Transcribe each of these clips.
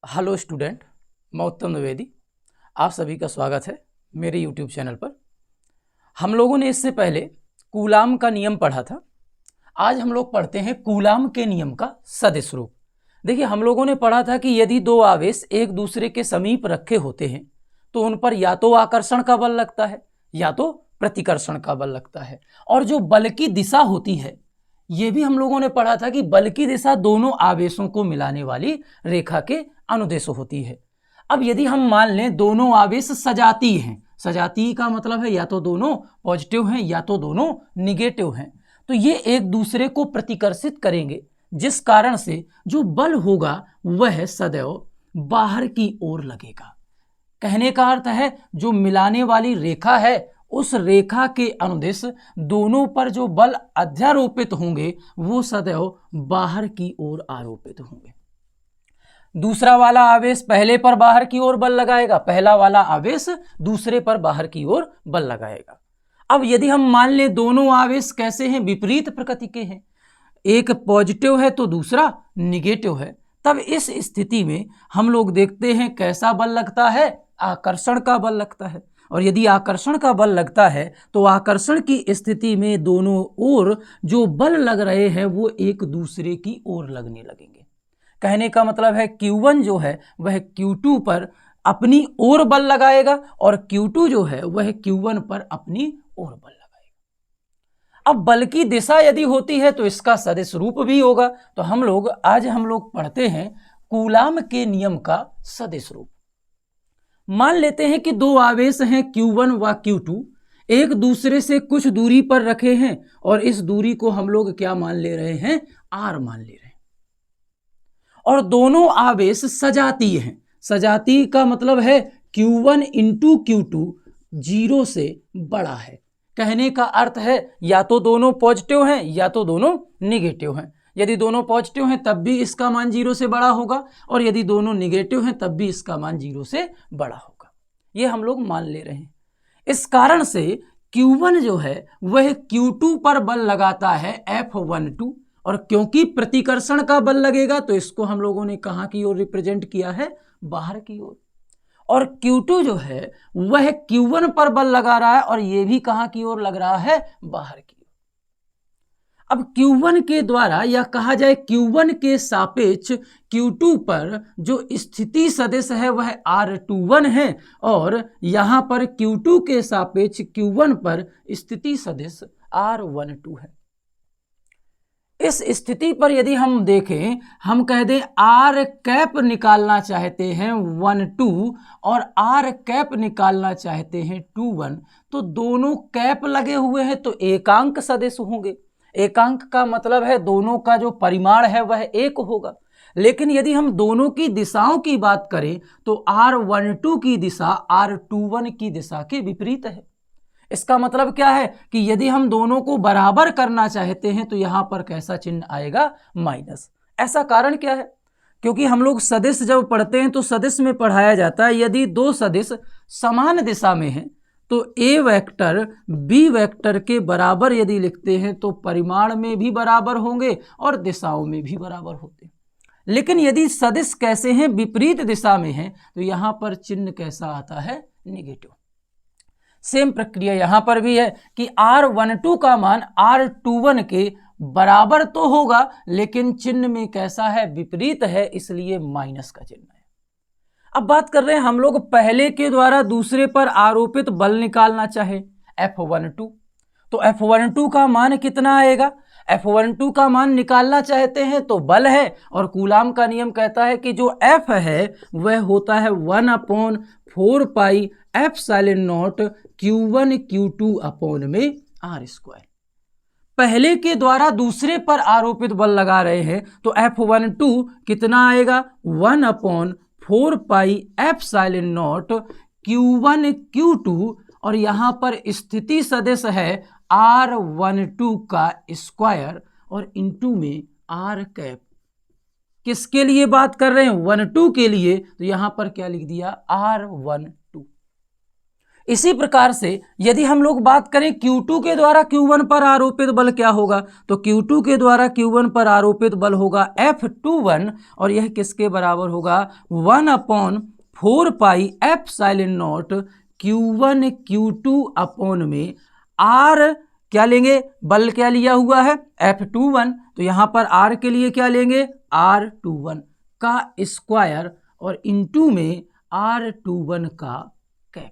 Hello student, मैं उत्तम द्विवेदी। आप सभी का स्वागत है मेरे यूट्यूब चैनल पर। हम लोगों ने इससे पहले कूलाम का नियम पढ़ा था। आज हम लोग पढ़ते हैं कूलाम के नियम का सदिश रूप। देखिए, हम लोगों ने पढ़ा था कि यदि दो आवेश एक दूसरे के समीप रखे होते हैं तो उन पर या तो आकर्षण का बल लगता है या तो प्रतिकर्षण का बल लगता है। और जो बल की दिशा होती है, ये भी हम लोगों ने पढ़ा था कि बल की दिशा दोनों आवेशों को मिलाने वाली रेखा के अनुदेश होती है। अब यदि हम मान लें दोनों आवेश सजातीय हैं, सजातीय का मतलब है या तो दोनों पॉजिटिव हैं या तो दोनों निगेटिव हैं, तो ये एक दूसरे को प्रतिकर्षित करेंगे, जिस कारण से जो बल होगा वह सदैव बाहर की ओर लगेगा। कहने का अर्थ है जो मिलाने वाली रेखा है उस रेखा के अनुदिश दोनों पर जो बल अध्यारोपित होंगे वो सदैव बाहर की ओर आरोपित होंगे। दूसरा वाला आवेश पहले पर बाहर की ओर बल लगाएगा, पहला वाला आवेश दूसरे पर बाहर की ओर बल लगाएगा। अब यदि हम मान लें दोनों आवेश कैसे हैं, विपरीत प्रकृति के हैं, एक पॉजिटिव है तो दूसरा निगेटिव है, तब इस स्थिति में हम लोग देखते हैं कैसा बल लगता है, आकर्षण का बल लगता है। और यदि आकर्षण का बल लगता है तो आकर्षण की स्थिति में दोनों ओर जो बल लग रहे हैं वो एक दूसरे की ओर लगने लगेंगे। कहने का मतलब है Q1 जो है वह Q2 पर अपनी ओर बल लगाएगा और Q2 जो है वह Q1 पर अपनी ओर बल लगाएगा। अब बल की दिशा यदि होती है तो इसका सदिश रूप भी होगा। तो आज हम लोग पढ़ते हैं कूलाम के नियम का सदिश रूप। मान लेते हैं कि दो आवेश हैं Q1 व Q2, एक दूसरे से कुछ दूरी पर रखे हैं और इस दूरी को हम लोग क्या मान ले रहे हैं, R मान ले रहे हैं। और दोनों आवेश सजातीय हैं। सजातीय का मतलब है Q1 इंटू Q2 0 से बड़ा है। कहने का अर्थ है या तो दोनों पॉजिटिव हैं या तो दोनों निगेटिव हैं। यदि दोनों पॉजिटिव हैं तब भी इसका मान 0 से बड़ा होगा और यदि दोनों निगेटिव हैं तब भी इसका मान 0 से बड़ा होगा। ये हम लोग मान ले रहे हैं। इस कारण से Q1 जो है वह Q2 पर बल लगाता है F12, और क्योंकि प्रतिकर्षण का बल लगेगा तो इसको हम लोगों ने कहाँ की ओर रिप्रेजेंट किया है, बाहर की ओर। और Q2 जो है वह Q1 पर बल लगा रहा है और यह भी कहाँ की ओर लग रहा है, बाहर की ओर। अब Q1 के द्वारा या कहा जाए Q1 के सापेक्ष Q2 पर जो स्थिति सदिश है वह R21 है और यहां पर Q2 के सापेक्ष Q1 पर स्थिति सदिश R12 है। इस स्थिति पर यदि हम देखें, हम कह दें R कैप निकालना चाहते हैं 12 और R कैप निकालना चाहते हैं 21, तो दोनों कैप लगे हुए हैं तो एकांक सदिश होंगे। एकांक का मतलब है दोनों का जो परिमाण है वह एक होगा। लेकिन यदि हम दोनों की दिशाओं की बात करें तो R12 की दिशा R21 की दिशा के विपरीत है। इसका मतलब क्या है कि यदि हम दोनों को बराबर करना चाहते हैं तो यहां पर कैसा चिन्ह आएगा, माइनस। ऐसा कारण क्या है? क्योंकि हम लोग सदिश जब पढ़ते हैं तो सदिश में पढ़ाया जाता है यदि दो सदिश समान दिशा में हैं तो A वेक्टर B वेक्टर के बराबर यदि लिखते हैं तो परिमाण में भी बराबर होंगे और दिशाओं में भी बराबर होते हैं। लेकिन यदि सदिश कैसे हैं, विपरीत दिशा में हैं, तो यहां पर चिन्ह कैसा आता है, निगेटिव। सेम प्रक्रिया यहां पर भी है कि R12 का मान R21 के बराबर तो होगा लेकिन चिन्ह में कैसा है, विपरीत है, इसलिए माइनस का चिन्ह है। अब बात कर रहे हैं हम लोग पहले के द्वारा दूसरे पर आरोपित बल निकालना चाहे F12, तो F12 का मान कितना आएगा? F12 का मान निकालना चाहते हैं तो बल है और कूलाम का नियम कहता है कि जो F है वह होता है 1/4 पाई Epsilon0 Q1 Q2 अपॉन में R²। पहले के द्वारा दूसरे पर आरोपित बल लगा रहे हैं तो F12 कितना आएगा, 1/4 पाई Epsilon0 Q1 Q2, और यहां पर स्थिति सदिश है R12 का स्क्वायर और इंटू में R कैप। किसके लिए बात कर रहे हैं, 12 के लिए, तो यहां पर क्या लिख दिया, R12। इसी प्रकार से यदि हम लोग बात करें Q2 के द्वारा Q1 पर आरोपित बल क्या होगा, तो Q2 के द्वारा Q1 पर आरोपित बल होगा F21 और यह किसके बराबर होगा 1/4 pi epsilon not Q1 Q2 upon में R क्या लेंगे, बल क्या लिया हुआ है F21, तो यहाँ पर R के लिए क्या लेंगे R21 का स्क्वायर और इनटू में R21 का कैप।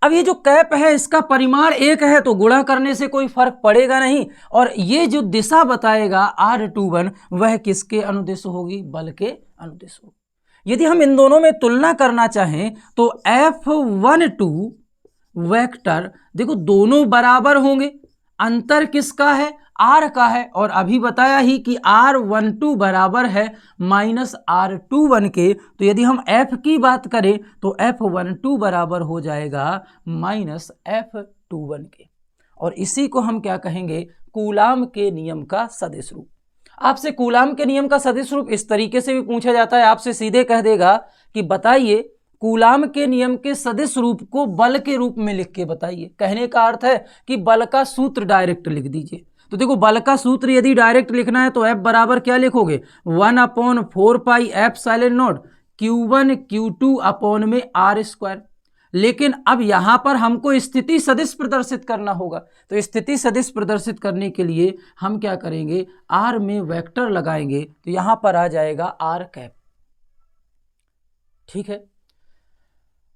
अब ये जो कैप है इसका परिमाण एक है तो गुणा करने से कोई फर्क पड़ेगा नहीं, और ये जो दिशा बताएगा R21 वह किसके अनुदिश होगी, बल के अनुदिश होगी। यदि हम इन दोनों में तुलना करना चाहें तो F12 वेक्टर देखो दोनों बराबर होंगे, अंतर किसका है R का है, और अभी बताया ही कि R12 बराबर है माइनस R21 के, तो यदि हम F की बात करें तो F12 बराबर हो जाएगा माइनस F21 के, और इसी को हम क्या कहेंगे कूलाम के नियम का सदिश रूप। आपसे कूलाम के नियम का सदिश रूप इस तरीके से भी पूछा जाता है, आपसे सीधे कह देगा कि बताइए कूलाम के नियम के सदिश रूप को बल के रूप में लिख के बताइए। कहने का अर्थ है कि बल का सूत्र डायरेक्ट लिख दीजिए। तो देखो बल का सूत्र यदि डायरेक्ट लिखना है तो F बराबर क्या लिखोगे 1/4 pi epsilon not Q1 Q2 upon में R²। लेकिन अब यहां पर हमको स्थिति सदिश प्रदर्शित करना होगा, तो स्थिति सदिश प्रदर्शित करने के लिए हम क्या करेंगे R में वेक्टर लगाएंगे, तो यहां पर आ जाएगा R कैप। ठीक है,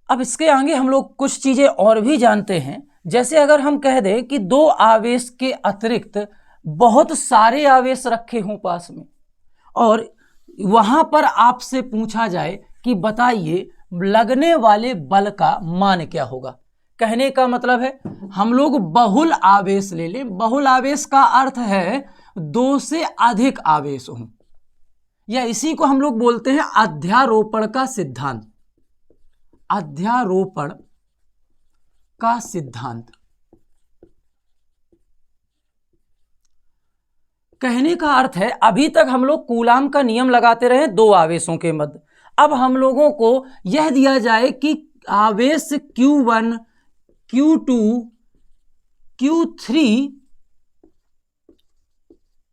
अब इसके आगे हम लोग कुछ चीजें और भी जानते हैं, जैसे अगर हम कह दें कि दो आवेश के अतिरिक्त बहुत सारे आवेश रखे हों पास में, और वहां पर आपसे पूछा जाए कि बताइए लगने वाले बल का मान क्या होगा। कहने का मतलब है हम लोग बहुल आवेश ले लें, बहुल आवेश का अर्थ है दो से अधिक आवेश हों, या इसी को हम लोग बोलते हैं अध्यारोपण का सिद्धांत। अध्यारोपण का सिद्धांत कहने का अर्थ है अभी तक हम लोग कूलाम का नियम लगाते रहे दो आवेशों के मध्य, अब हम लोगों को यह दिया जाए कि आवेश Q1 Q2 Q3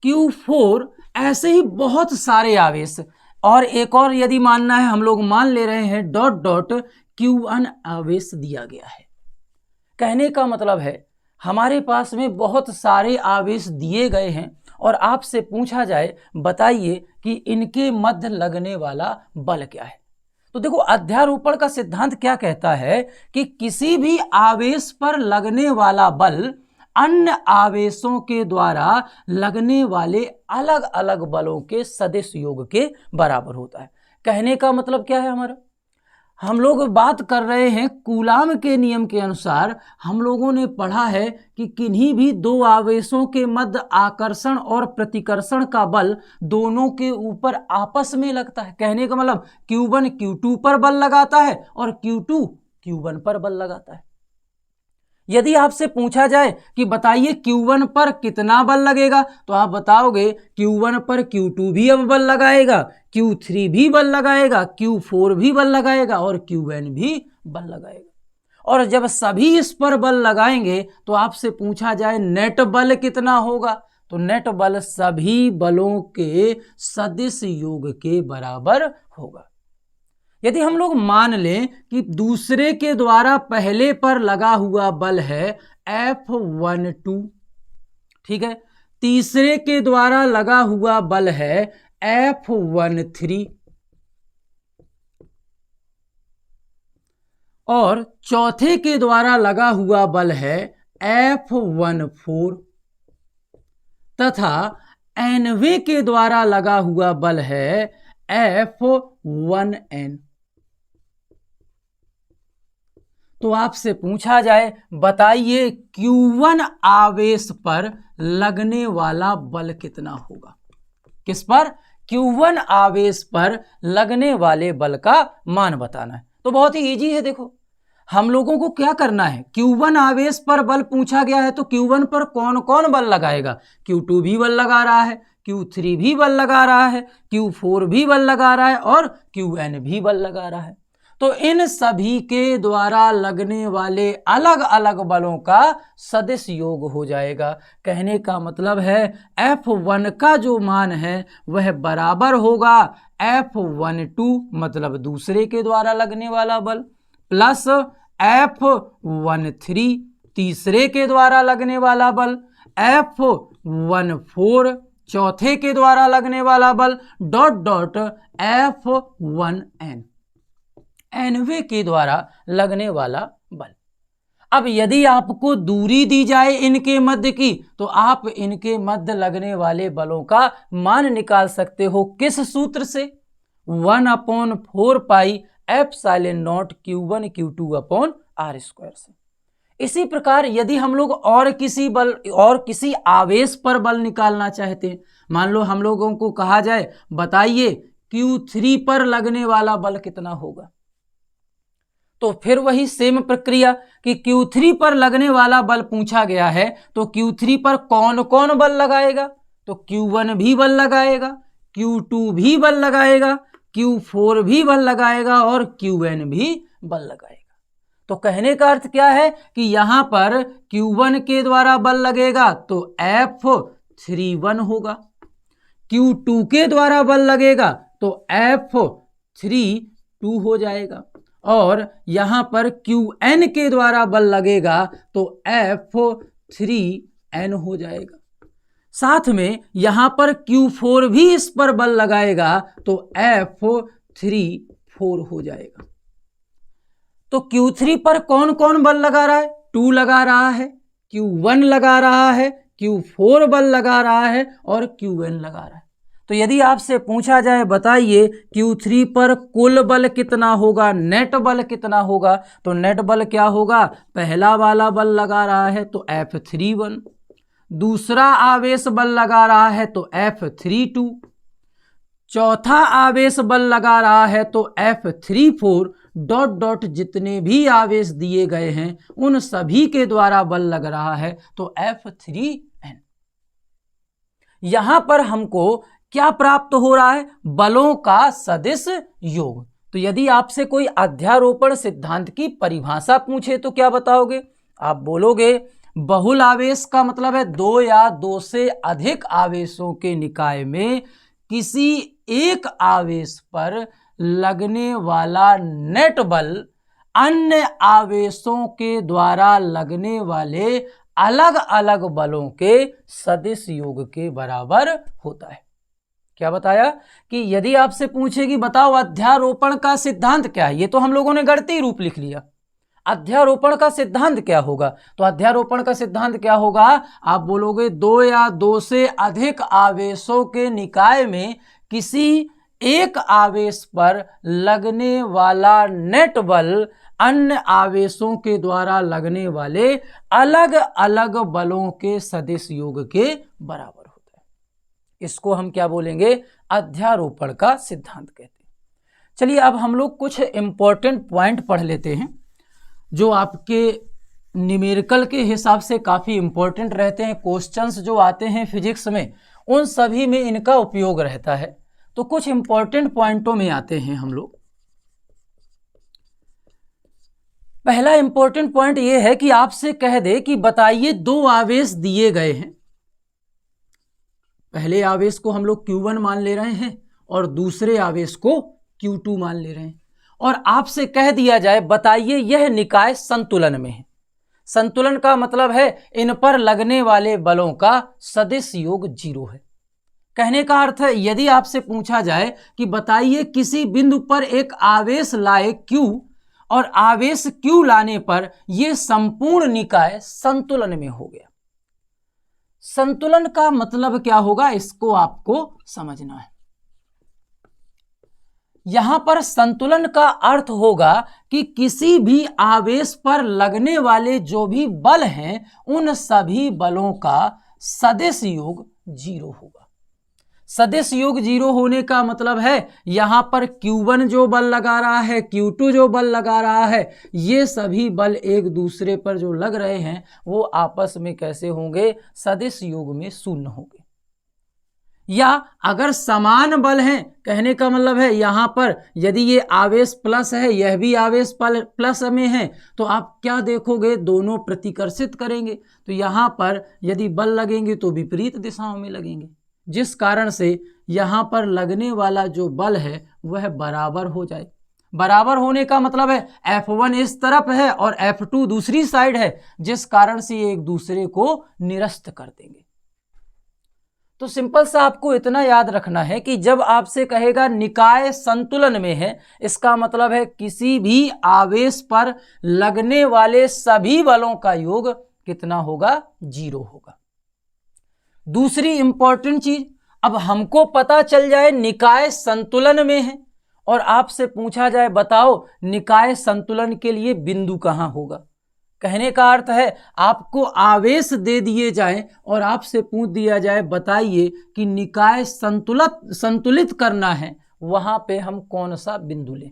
Q4 ऐसे ही बहुत सारे आवेश, और एक और यदि मानना है हम लोग मान ले रहे हैं डॉट डॉट Q1 आवेश दिया गया है। कहने का मतलब है हमारे पास में बहुत सारे आवेश दिए गए हैं और आपसे पूछा जाए बताइए कि इनके मध्य लगने वाला बल क्या है। तो देखो अध्यारोपण का सिद्धांत क्या कहता है कि किसी भी आवेश पर लगने वाला बल अन्य आवेशों के द्वारा लगने वाले अलग अलग बलों के सदिश योग के बराबर होता है। कहने का मतलब क्या है हमारा, हम लोग बात कर रहे हैं कूलाम के नियम के अनुसार हम लोगों ने पढ़ा है कि किन्हीं भी दो आवेशों के मध्य आकर्षण और प्रतिकर्षण का बल दोनों के ऊपर आपस में लगता है। कहने का मतलब Q1 Q2 पर बल लगाता है और Q2 Q1 पर बल लगाता है। यदि आपसे पूछा जाए कि बताइए Q1 पर कितना बल लगेगा, तो आप बताओगे Q1 पर Q2 भी अब बल लगाएगा, Q3 भी बल लगाएगा, Q4 भी बल लगाएगा और Qn भी बल लगाएगा। और जब सभी इस पर बल लगाएंगे तो आपसे पूछा जाए नेट बल कितना होगा, तो नेट बल सभी बलों के सदिश योग के बराबर होगा। यदि हम लोग मान लें कि दूसरे के द्वारा पहले पर लगा हुआ बल है F12, ठीक है, तीसरे के द्वारा लगा हुआ बल है F13 और चौथे के द्वारा लगा हुआ बल है F14 तथा nवें के द्वारा लगा हुआ बल है F1n। तो आपसे पूछा जाए बताइए Q1 आवेश पर लगने वाला बल कितना होगा। किस पर, Q1 आवेश पर लगने वाले बल का मान बताना है। तो बहुत ही इजी है, देखो हम लोगों को क्या करना है, Q1 आवेश पर बल पूछा गया है तो Q1 पर कौन कौन बल लगाएगा, Q2 भी बल लगा रहा है, Q3 भी बल लगा रहा है, Q4 भी बल लगा रहा है और Qn भी बल लगा रहा है। तो इन सभी के द्वारा लगने वाले अलग अलग बलों का सदिश योग हो जाएगा। कहने का मतलब है F1 का जो मान है वह बराबर होगा F12 मतलब दूसरे के द्वारा लगने वाला बल प्लस F13 तीसरे के द्वारा लगने वाला बल, F14 चौथे के द्वारा लगने वाला बल डॉट डॉट F1n nवे के द्वारा लगने वाला बल। अब यदि आपको दूरी दी जाए इनके मध्य की तो आप इनके मध्य लगने वाले बलों का मान निकाल सकते हो। किस सूत्र से? 1/4 pi epsilon not Q1 Q2 upon R square से। इसी प्रकार यदि हम लोग और किसी आवेश पर बल निकालना चाहते हैं, मान लो हम लोगों को कहा जाए बताइए Q3 पर लगने वाला बल कितना होगा, तो फिर वही सेम प्रक्रिया कि Q3 पर लगने वाला बल पूछा गया है तो Q3 पर कौन कौन बल लगाएगा, तो Q1 भी बल लगाएगा, Q2 भी बल लगाएगा, Q4 भी बल लगाएगा और Qn भी बल लगाएगा। तो कहने का अर्थ क्या है कि यहां पर Q1 के द्वारा बल लगेगा तो F31 होगा, Q2 के द्वारा बल लगेगा तो F32 हो जाएगा और यहां पर Qn के द्वारा बल लगेगा तो F3n हो जाएगा। साथ में यहां पर Q4 भी इस पर बल लगाएगा तो F34 हो जाएगा। तो Q3 पर कौन कौन बल लगा रहा है? 2 लगा रहा है, Q1 लगा रहा है, Q4 बल लगा रहा है और Qn लगा रहा है। तो यदि आपसे पूछा जाए बताइए Q3 पर कुल बल कितना होगा, नेट बल कितना होगा, तो नेट बल क्या होगा? पहला वाला बल लगा रहा है तो F31, दूसरा आवेश बल लगा रहा है तो F32, चौथा आवेश बल लगा रहा है तो F34 डॉट डॉट जितने भी आवेश दिए गए हैं उन सभी के द्वारा बल लग रहा है तो F3n। यहां पर हमको क्या प्राप्त हो रहा है? बलों का सदिश योग। तो यदि आपसे कोई अध्यारोपण सिद्धांत की परिभाषा पूछे तो क्या बताओगे? आप बोलोगे बहुल आवेश का मतलब है 2 या 2 से अधिक आवेशों के निकाय में किसी एक आवेश पर लगने वाला नेट बल अन्य आवेशों के द्वारा लगने वाले अलग अलग बलों के सदिश योग के बराबर होता है। क्या बताया कि यदि आपसे पूछे कि बताओ अध्यारोपण का सिद्धांत क्या है, ये तो हम लोगों ने गणितीय रूप लिख लिया। अध्यारोपण का सिद्धांत क्या होगा? तो अध्यारोपण का सिद्धांत क्या होगा? आप बोलोगे 2 या 2 से अधिक आवेशों के निकाय में किसी एक आवेश पर लगने वाला नेट बल अन्य आवेशों के द्वारा लगने वाले अलग अलग बलों के सदिश योग के बराबर होता है। इसको हम क्या बोलेंगे? अध्यारोपण का सिद्धांत कहते हैं। चलिए अब हम लोग कुछ इंपॉर्टेंट पॉइंट पढ़ लेते हैं जो आपके न्यूमेरिकल के हिसाब से काफ़ी इंपॉर्टेंट रहते हैं। क्वेश्चंस जो आते हैं फिजिक्स में उन सभी में इनका उपयोग रहता है। तो कुछ इंपॉर्टेंट पॉइंटों में आते हैं हम लोग। पहला इंपॉर्टेंट पॉइंट यह है कि आपसे कह दे कि बताइए 2 आवेश दिए गए हैं, पहले आवेश को हम लोग Q1 मान ले रहे हैं और दूसरे आवेश को Q2 मान ले रहे हैं, और आपसे कह दिया जाए बताइए यह निकाय संतुलन में है। संतुलन का मतलब है इन पर लगने वाले बलों का सदिश योग 0 है। कहने का अर्थ है यदि आपसे पूछा जाए कि बताइए किसी बिंदु पर एक आवेश लाए Q और आवेश Q लाने पर यह संपूर्ण निकाय संतुलन में हो गया। संतुलन का मतलब क्या होगा इसको आपको समझना है। यहां पर संतुलन का अर्थ होगा कि किसी भी आवेश पर लगने वाले जो भी बल हैं उन सभी बलों का सदिश योग 0 होगा। सदिश योग 0 होने का मतलब है यहां पर Q1 जो बल लगा रहा है, Q2 जो बल लगा रहा है, ये सभी बल एक दूसरे पर जो लग रहे हैं वो आपस में कैसे होंगे? सदिश योग में 0 होंगे। या अगर समान बल हैं, कहने का मतलब है यहाँ पर यदि ये आवेश प्लस है, यह भी आवेश प्लस में है, तो आप क्या देखोगे, दोनों प्रतिकर्षित करेंगे। तो यहाँ पर यदि बल लगेंगे तो विपरीत दिशाओं में लगेंगे, जिस कारण से यहाँ पर लगने वाला जो बल है वह बराबर हो जाए। बराबर होने का मतलब है F1 इस तरफ है और F2 दूसरी साइड है, जिस कारण से ये एक दूसरे को निरस्त कर देंगे। तो सिंपल सा आपको इतना याद रखना है कि जब आपसे कहेगा निकाय संतुलन में है, इसका मतलब है किसी भी आवेश पर लगने वाले सभी बलों का योग कितना होगा, 0 होगा। दूसरी इंपॉर्टेंट चीज, अब हमको पता चल जाए निकाय संतुलन में है और आपसे पूछा जाए बताओ निकाय संतुलन के लिए बिंदु कहां होगा। कहने का अर्थ है आपको आवेश दे दिए जाएं और आपसे पूछ दिया जाए बताइए कि निकाय संतुलित करना है, वहां पे हम कौन सा बिंदु लें।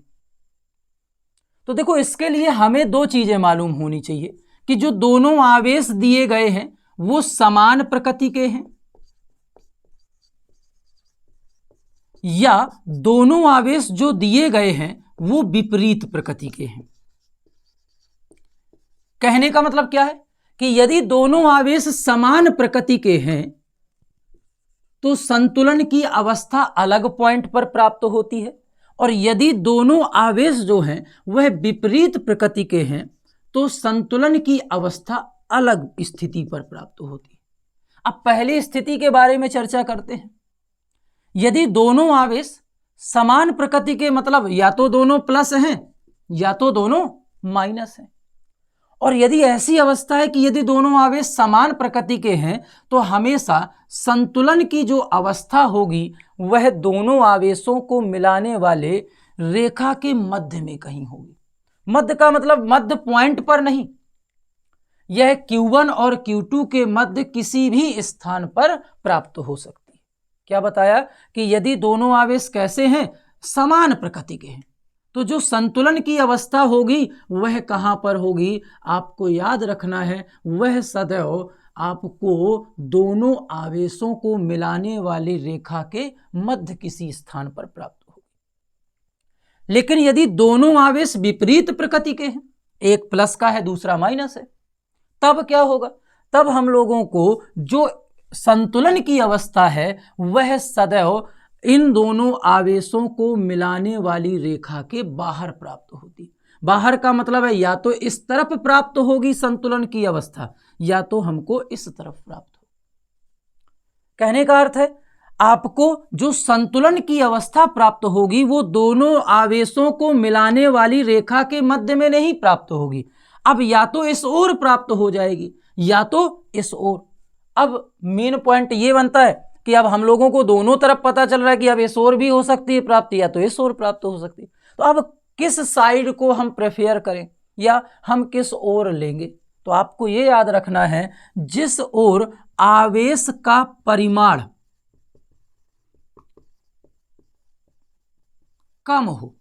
तो देखो, इसके लिए हमें दो चीजें मालूम होनी चाहिए कि जो दोनों आवेश दिए गए हैं वो समान प्रकृति के हैं या दोनों आवेश जो दिए गए हैं वो विपरीत प्रकृति के हैं। कहने का मतलब क्या है कि यदि दोनों आवेश समान प्रकृति के हैं तो संतुलन की अवस्था अलग पॉइंट पर प्राप्त होती है, और यदि दोनों आवेश जो हैं वह विपरीत प्रकृति के हैं तो संतुलन की अवस्था अलग स्थिति पर प्राप्त होती है। अब पहली स्थिति के बारे में चर्चा करते हैं। यदि दोनों आवेश समान प्रकृति के, मतलब या तो दोनों प्लस हैं या तो दोनों माइनस हैं, और यदि ऐसी अवस्था है कि यदि दोनों आवेश समान प्रकृति के हैं तो हमेशा संतुलन की जो अवस्था होगी वह दोनों आवेशों को मिलाने वाले रेखा के मध्य में कहीं होगी। मध्य का मतलब मध्य पॉइंट पर नहीं, यह Q1 और Q2 के मध्य किसी भी स्थान पर प्राप्त हो सकती है। क्या बताया कि यदि दोनों आवेश कैसे हैं, समान प्रकृति के हैं, तो जो संतुलन की अवस्था होगी वह कहां पर होगी, आपको याद रखना है वह सदैव आपको दोनों आवेशों को मिलाने वाली रेखा के मध्य किसी स्थान पर प्राप्त होगी। लेकिन यदि दोनों आवेश विपरीत प्रकृति के हैं, एक प्लस का है दूसरा माइनस है, तब क्या होगा, तब हम लोगों को जो संतुलन की अवस्था है वह सदैव इन दोनों आवेशों को मिलाने वाली रेखा के बाहर प्राप्त होती। बाहर का मतलब है या तो इस तरफ प्राप्त होगी संतुलन की अवस्था या तो हमको इस तरफ प्राप्त हो। कहने का अर्थ है आपको जो संतुलन की अवस्था प्राप्त होगी वो दोनों आवेशों को मिलाने वाली रेखा के मध्य में नहीं प्राप्त होगी, अब या तो इस ओर प्राप्त हो जाएगी या तो इस ओर। अब मेन पॉइंट ये बनता है कि अब हम लोगों को दोनों तरफ पता चल रहा है कि अब इस ओर भी हो सकती है प्राप्ति या तो इस ओर प्राप्त हो सकती है, तो अब किस साइड को हम प्रेफर करें या हम किस ओर लेंगे। तो आपको ये याद रखना है जिस ओर आवेश का परिमाण कम हो।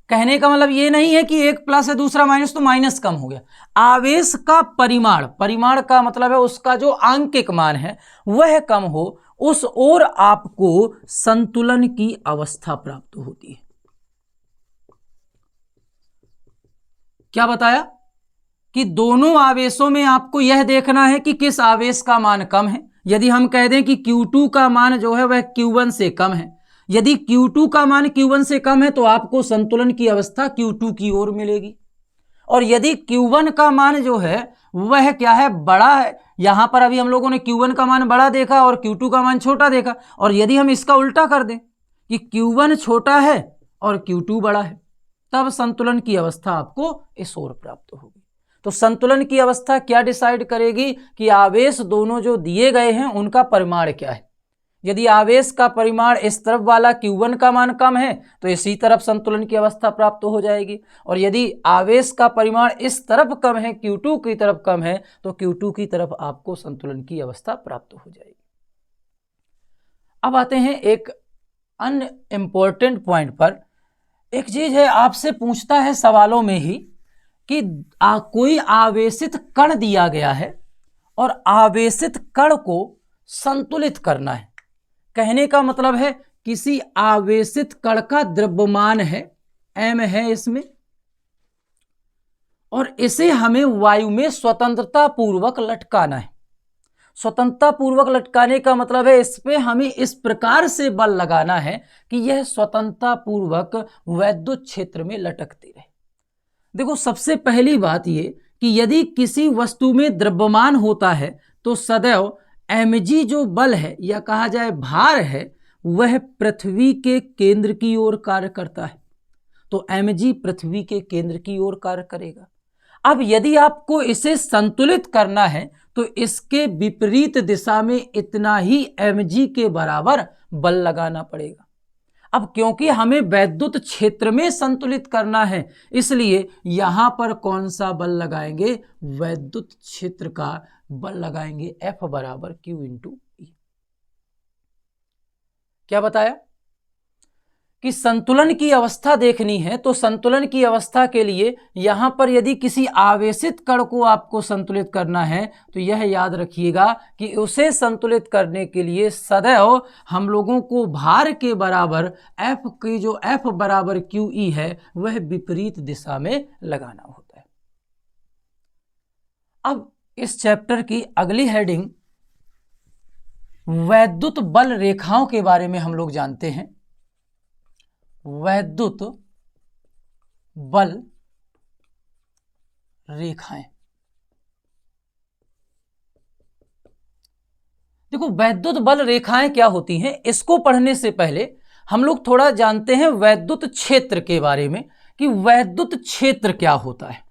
कहने का मतलब ये नहीं है कि एक प्लस है दूसरा माइनस तो माइनस कम हो गया। आवेश का परिमाण, परिमाण का मतलब है उसका जो आंकिक मान है वह कम हो, उस ओर आपको संतुलन की अवस्था प्राप्त होती है। क्या बताया कि दोनों आवेशों में आपको यह देखना है कि किस आवेश का मान कम है। यदि हम कह दें कि Q2 का मान जो है वह Q1 से कम है, यदि Q2 का मान Q1 से कम है तो आपको संतुलन की अवस्था Q2 की ओर मिलेगी, और यदि Q1 का मान जो है वह क्या है, बड़ा है, यहां पर अभी हम लोगों ने Q1 का मान बड़ा देखा और Q2 का मान छोटा देखा, और यदि हम इसका उल्टा कर दें कि Q1 छोटा है और Q2 बड़ा है, तब संतुलन की अवस्था आपको इस ओर प्राप्त होगी। तो संतुलन की अवस्था क्या डिसाइड करेगी कि आवेश दोनों जो दिए गए हैं उनका परिमाण क्या है। यदि आवेश का परिमाण इस तरफ वाला Q1 का मान कम है तो इसी तरफ संतुलन की अवस्था प्राप्त हो जाएगी, और यदि आवेश का परिमाण इस तरफ कम है, Q2 की तरफ कम है, तो Q2 की तरफ आपको संतुलन की अवस्था प्राप्त हो जाएगी। अब आते हैं एक अन्य इंपॉर्टेंट पॉइंट पर। एक चीज है, आपसे पूछता है सवालों में ही कि कोई आवेशित कण दिया गया है और आवेशित कण को संतुलित करना है, कहने का मतलब है किसी आवेशित कण का द्रव्यमान है m है इसमें, और इसे हमें वायु में स्वतंत्रता पूर्वक लटकाना है। स्वतंत्रता पूर्वक लटकाने का मतलब है इस पे हमें इस प्रकार से बल लगाना है कि यह स्वतंत्रता पूर्वक वैद्युत क्षेत्र में लटकते रहे। देखो, सबसे पहली बात ये कि यदि किसी वस्तु में द्रव्यमान होता है तो सदैव mg जो बल है या कहा जाए भार है, वह पृथ्वी के केंद्र की ओर कार्य करता है। तो mg पृथ्वी के केंद्र की ओर कार्य करेगा। अब यदि आपको इसे संतुलित करना है तो इसके विपरीत दिशा में इतना ही mg के बराबर बल लगाना पड़ेगा। अब क्योंकि हमें वैद्युत क्षेत्र में संतुलित करना है, इसलिए यहां पर कौन सा बल लगाएंगे? वैद्युत क्षेत्र का बल लगाएंगे, F बराबर Q इंटू E। क्या बताया कि संतुलन की अवस्था देखनी है, तो संतुलन की अवस्था के लिए यहां पर यदि किसी आवेशित कण को आपको संतुलित करना है तो यह याद रखिएगा कि उसे संतुलित करने के लिए सदैव हम लोगों को भार के बराबर F की जो F बराबर QE है वह विपरीत दिशा में लगाना होता है। अब इस चैप्टर की अगली हेडिंग वैद्युत बल रेखाओं के बारे में हम लोग जानते हैं। वैद्युत बल रेखाएं। देखो, वैद्युत बल रेखाएं क्या होती हैं, इसको पढ़ने से पहले हम लोग थोड़ा जानते हैं वैद्युत क्षेत्र के बारे में कि वैद्युत क्षेत्र क्या होता है।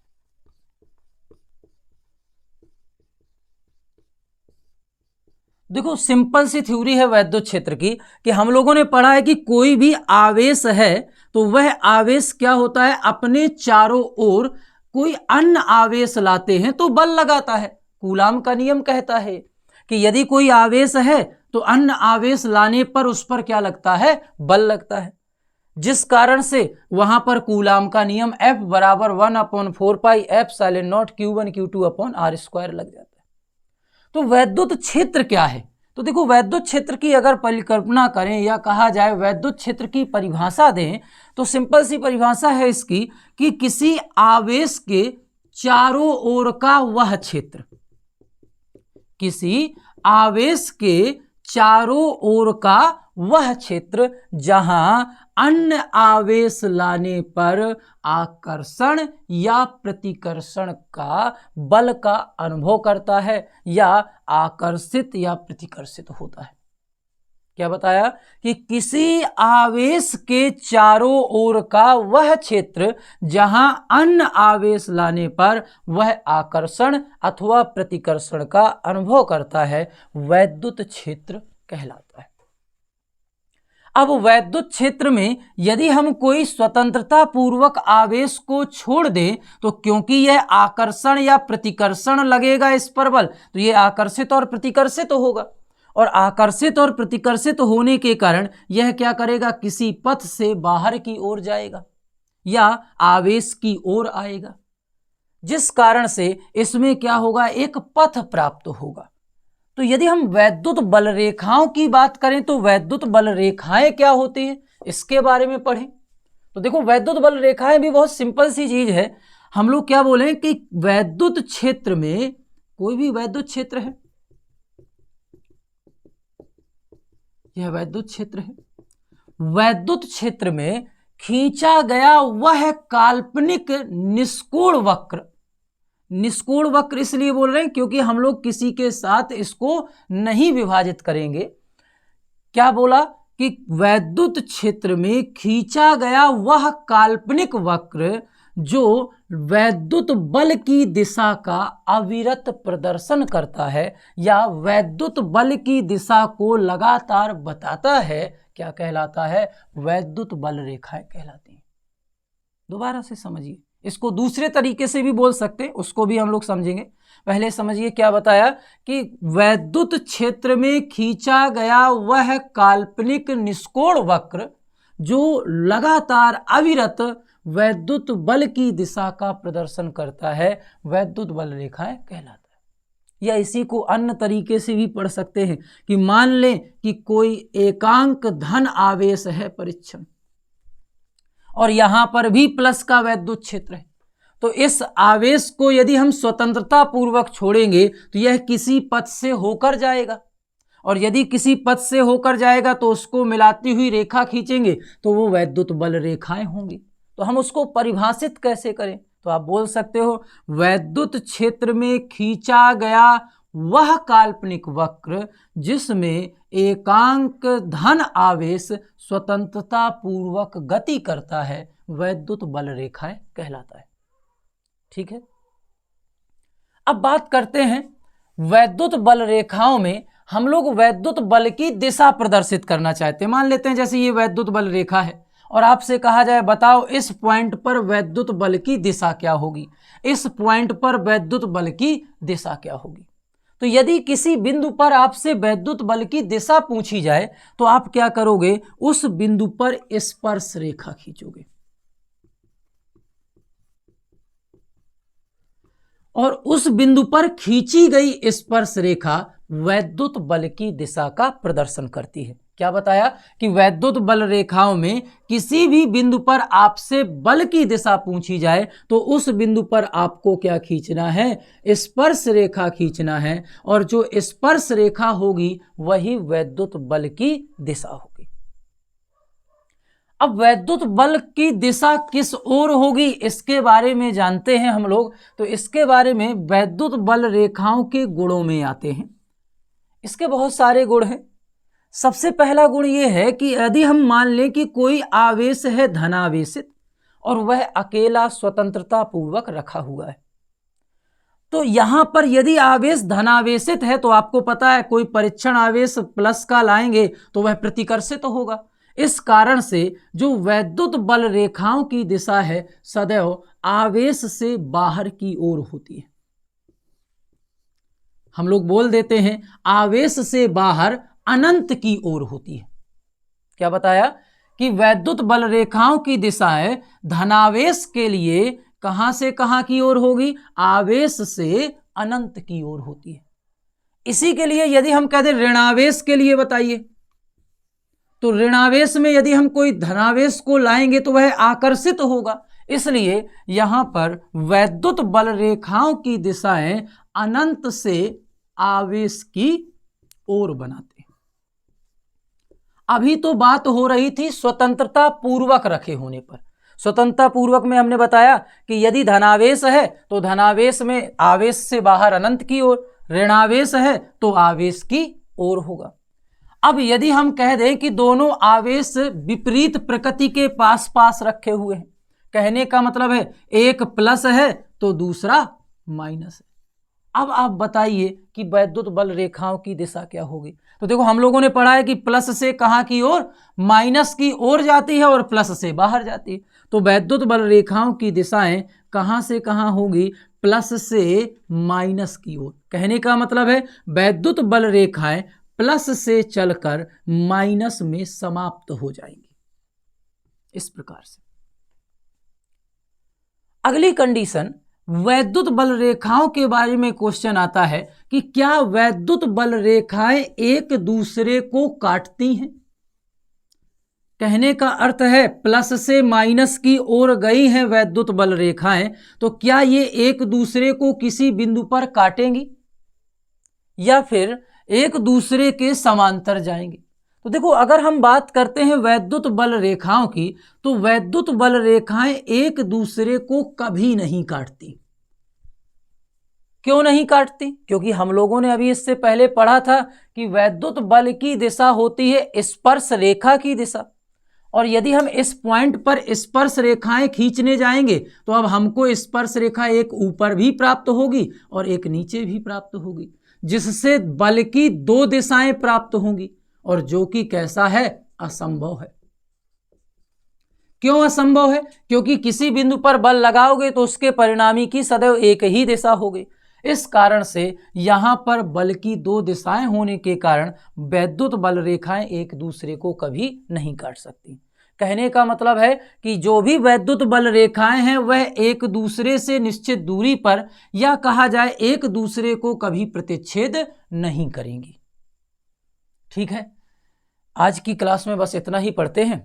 देखो, सिंपल सी थ्योरी है वैद्युत क्षेत्र की कि हम लोगों ने पढ़ा है कि कोई भी आवेश है तो वह आवेश क्या होता है, अपने चारों ओर कोई अन्य आवेश लाते हैं तो बल लगाता है। कूलाम का नियम कहता है कि यदि कोई आवेश है तो अन्य आवेश लाने पर उस पर क्या लगता है? बल लगता है। जिस कारण से वहां पर कूलाम का नियम F बराबर 1/4 पाई F Q1 Q2/R² लग जाता है। तो वैद्युत क्षेत्र क्या है? तो देखो, वैद्युत क्षेत्र की अगर परिकल्पना करें या कहा जाए वैद्युत क्षेत्र की परिभाषा दें तो सिंपल सी परिभाषा है इसकी कि किसी आवेश के चारों ओर का वह क्षेत्र, किसी आवेश के चारों ओर का वह क्षेत्र जहां अन्य आवेश लाने पर आकर्षण या प्रतिकर्षण का बल का अनुभव करता है या आकर्षित या प्रतिकर्षित होता है। क्या बताया कि किसी आवेश के चारों ओर का वह क्षेत्र जहां अन्य आवेश लाने पर वह आकर्षण अथवा प्रतिकर्षण का अनुभव करता है, वैद्युत क्षेत्र कहलाता है। अब वैद्युत क्षेत्र में यदि हम कोई स्वतंत्रता पूर्वक आवेश को छोड़ दें तो क्योंकि यह आकर्षण या प्रतिकर्षण लगेगा इस पर बल, तो यह आकर्षित और प्रतिकर्षित होगा, और आकर्षित और प्रतिकर्षित होने के कारण यह क्या करेगा? किसी पथ से बाहर की ओर जाएगा या आवेश की ओर आएगा, जिस कारण से इसमें क्या होगा? एक पथ प्राप्त होगा। तो यदि हम वैद्युत बल रेखाओं की बात करें तो वैद्युत बल रेखाएं क्या होती हैं इसके बारे में पढ़ें। तो देखो, वैद्युत बल रेखाएं भी बहुत सिंपल सी चीज है। हम लोग क्या बोले कि वैद्युत क्षेत्र में कोई भी वैद्युत क्षेत्र है, यह वैद्युत क्षेत्र है। वैद्युत क्षेत्र में खींचा गया वह काल्पनिक निष्कोण वक्र, निष्कोण वक्र इसलिए बोल रहे हैं क्योंकि हम लोग किसी के साथ इसको नहीं विभाजित करेंगे। क्या बोला कि वैद्युत क्षेत्र में खींचा गया वह काल्पनिक वक्र जो वैद्युत बल की दिशा का अविरत प्रदर्शन करता है या वैद्युत बल की दिशा को लगातार बताता है, क्या कहलाता है? वैद्युत बल रेखाएं कहलाती हैं। दोबारा से समझिए, इसको दूसरे तरीके से भी बोल सकते हैं, उसको भी हम लोग समझेंगे। पहले समझिए क्या बताया कि वैद्युत क्षेत्र में खींचा गया वह काल्पनिक निष्कोण वक्र जो लगातार अविरत वैद्युत बल की दिशा का प्रदर्शन करता है, वैद्युत बल रेखाएं कहलाता है। या इसी को अन्य तरीके से भी पढ़ सकते हैं कि मान लें कि कोई एकांक धन आवेश है परिच्छन और यहां पर भी प्लस का वैद्युत क्षेत्र है, तो इस आवेश को यदि हम स्वतंत्रता पूर्वक छोड़ेंगे तो यह किसी पथ से होकर जाएगा, और यदि किसी पथ से होकर जाएगा तो उसको मिलाती हुई रेखा खींचेंगे तो वो वैद्युत बल रेखाएं होंगी। तो हम उसको परिभाषित कैसे करें? तो आप बोल सकते हो वैद्युत क्षेत्र में खींचा गया वह काल्पनिक वक्र जिसमें एकांक धन आवेश स्वतंत्रता पूर्वक गति करता है वैद्युत बल रेखाएं कहलाता है। ठीक है, अब बात करते हैं वैद्युत बल रेखाओं में हम लोग वैद्युत बल की दिशा प्रदर्शित करना चाहते हैं। मान लेते हैं जैसे ये वैद्युत बल रेखा है और आपसे कहा जाए बताओ इस पॉइंट पर वैद्युत बल की दिशा क्या होगी, इस पॉइंट पर वैद्युत बल की दिशा क्या होगी। तो यदि किसी बिंदु पर आपसे वैद्युत बल की दिशा पूछी जाए तो आप क्या करोगे, उस बिंदु पर स्पर्श रेखा खींचोगे और उस बिंदु पर खींची गई स्पर्श रेखा वैद्युत बल की दिशा का प्रदर्शन करती है। क्या बताया कि वैद्युत बल रेखाओं में किसी भी बिंदु पर आपसे बल की दिशा पूछी जाए तो उस बिंदु पर आपको क्या खींचना है, स्पर्श रेखा खींचना है, और जो स्पर्श रेखा होगी वही वैद्युत बल की दिशा होगी। अब वैद्युत बल की दिशा किस ओर होगी इसके बारे में जानते हैं हम लोग, तो इसके बारे में वैद्युत बल रेखाओं के गुणों में आते हैं। इसके बहुत सारे गुण हैं। सबसे पहला गुण यह है कि यदि हम मान लें कि कोई आवेश है धनावेशित और वह अकेला स्वतंत्रता पूर्वक रखा हुआ है, तो यहां पर यदि आवेश धनावेशित है तो आपको पता है कोई परीक्षण आवेश प्लस का लाएंगे तो वह प्रतिकर्षित होगा। इस कारण से जो वैद्युत बल रेखाओं की दिशा है सदैव आवेश से बाहर की ओर होती है। हम लोग बोल देते हैं आवेश से बाहर अनंत की ओर होती है। क्या बताया कि वैद्युत बल रेखाओं की दिशाएं धनावेश के लिए कहां से कहां की ओर होगी, आवेश से अनंत की ओर होती है। इसी के लिए यदि हम कहते ऋणावेश के लिए बताइए, तो ऋणावेश में यदि हम कोई धनावेश को लाएंगे तो वह आकर्षित होगा। इसलिए यहां पर वैद्युत बल रेखाओं की दिशाएं अनंत से आवेश की ओर बनाते हैं। अभी तो बात हो रही थी स्वतंत्रता पूर्वक रखे होने पर। स्वतंत्रता पूर्वक में हमने बताया कि यदि धनावेश है तो धनावेश में आवेश से बाहर अनंत की ओर, ऋणावेश है तो आवेश की ओर होगा। अब यदि हम कह दें कि दोनों आवेश विपरीत प्रकृति के पास पास रखे हुए हैं, कहने का मतलब है एक प्लस है तो दूसरा माइनस है। अब आप बताइए कि वैद्युत बल रेखाओं की दिशा क्या होगी। तो देखो हम लोगों ने पढ़ा है कि प्लस से कहां की ओर, माइनस की ओर जाती है और प्लस से बाहर जाती है। तो वैद्युत बल रेखाओं की दिशाएं कहां से कहां होगी, प्लस से माइनस की ओर। कहने का मतलब है वैद्युत बल रेखाएं प्लस से चलकर माइनस में समाप्त हो जाएंगी। इस प्रकार से अगली कंडीशन, वैद्युत बल रेखाओं के बारे में क्वेश्चन आता है कि क्या वैद्युत बल रेखाएं एक दूसरे को काटती हैं। कहने का अर्थ है प्लस से माइनस की ओर गई हैं वैद्युत बल रेखाएं, तो क्या ये एक दूसरे को किसी बिंदु पर काटेंगी या फिर एक दूसरे के समांतर जाएंगी। तो देखो अगर हम बात करते हैं वैद्युत बल रेखाओं की, तो वैद्युत बल रेखाएं एक दूसरे को कभी नहीं काटती। क्यों नहीं काटती? क्योंकि हम लोगों ने अभी इससे पहले पढ़ा था कि वैद्युत बल की दिशा होती है स्पर्श रेखा की दिशा, और यदि हम इस पॉइंट पर स्पर्श रेखाएं खींचने जाएंगे तो अब हमको स्पर्श रेखा एक ऊपर भी प्राप्त होगी और एक नीचे भी प्राप्त होगी, जिससे बल की दो दिशाएं प्राप्त होंगी, और जो कि कैसा है, असंभव है। क्यों असंभव है? क्योंकि किसी बिंदु पर बल लगाओगे तो उसके परिणामी की सदैव एक ही दिशा होगी। इस कारण से यहां पर बल की दो दिशाएं होने के कारण वैद्युत बल रेखाएं एक दूसरे को कभी नहीं काट सकती। कहने का मतलब है कि जो भी वैद्युत बल रेखाएं हैं वह एक दूसरे से निश्चित दूरी पर, या कहा जाए एक दूसरे को कभी प्रतिच्छेद नहीं करेंगी। ठीक है, आज की क्लास में बस इतना ही पढ़ते हैं।